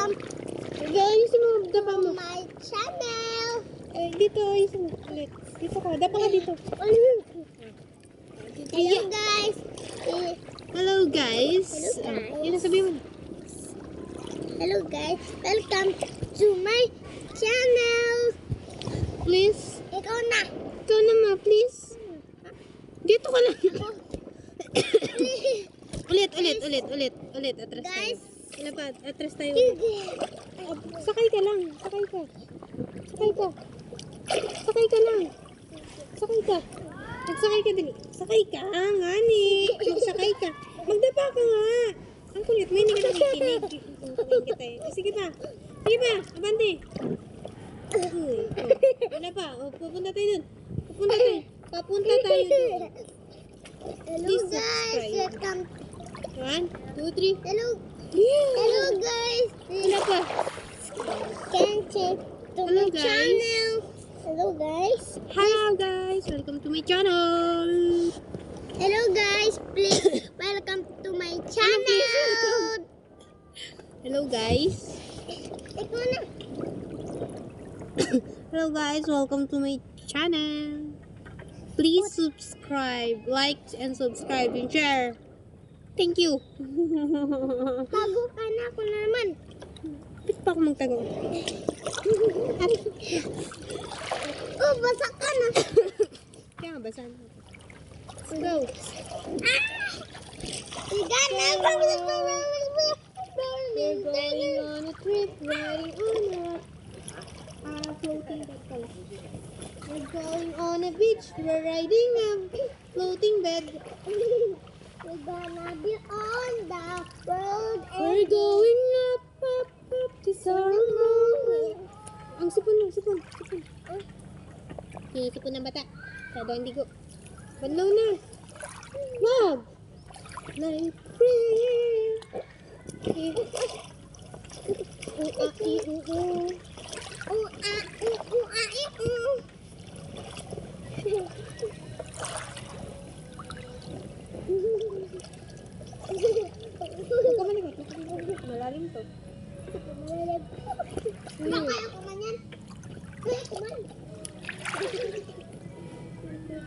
welcome Guys, mo, dapa to mo. my channel. Dito, ayusin mo. Ulit. Dito ka. Dapa ka dito. Hello guys. Hello, guys. Hello, guys. Yun ang sabihin mo. Hello guys. Welcome to my channel. Please. Ikaw na. Ikaw naman, please. Dito ka lang. Ulit. Atras Guys. tayo. Wala pa. Atras tayo. Sakay ka lang. Sakay ka lang. Sakay ka. Magsakay ka dali. Sakay ka, ngani. Magsakay ka. Magdapa ka nga. Ang kulit mo, hindi ka nakikinig. Kukunin kita eh. Sige pa. Abante. Wala pa. Pupunta tayo dun. Papunta tayo dun. Hello Please guys. subscribe. Welcome. 1, 2, 3. Hello. Yeah. Hello guys. Wala pa. Can check to Hello, my guys. channel. Hello guys. Hello guys. Welcome to my channel. Hello guys. Please welcome to my channel. Hello guys. Ikaw na. Hello guys. Welcome to my channel. Please subscribe, like, and subscribe and share. Thank you. Bago ka na ako na naman. Ba't pa ako magtago? Oh, basa ka na. Kaya nga, basahan mo. Let's go. Higa na. We're going on a trip, riding on a floating bed pala. We're going on a beach, we're riding a floating bed. We're gonna be on the road. We're going up to somewhere. Ang sipon. Yung sipon ng bata. Kada hindi ko. Banlaw na. Wag! Like prayer. Huwag ka malikot. Malalim to. Kaya ko man yan. Kaya ko man.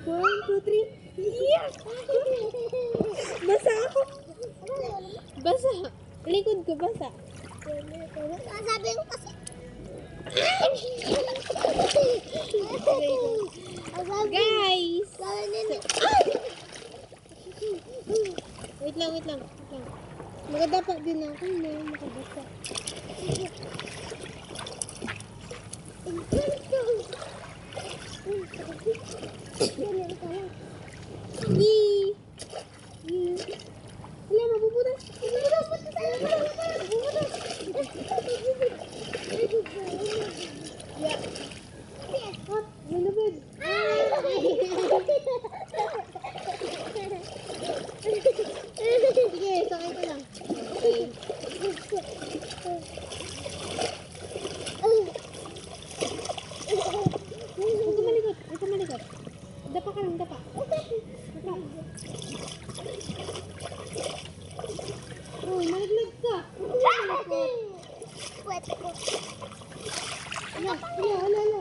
1, 2, 3. Yes! Basa ako. Basa. Likod ko basa. Sabi ko kasi. Guys! Wait lang. Magdapa din ako na makabasa. Yee! Wala, mabubutas. Yeah. What? Nalabad. Sige, sakay ka lang. Okay. Huwag ka malikot. Dapa ka lang, dapa. Oh, malaglag ka. Wet ko. Wala.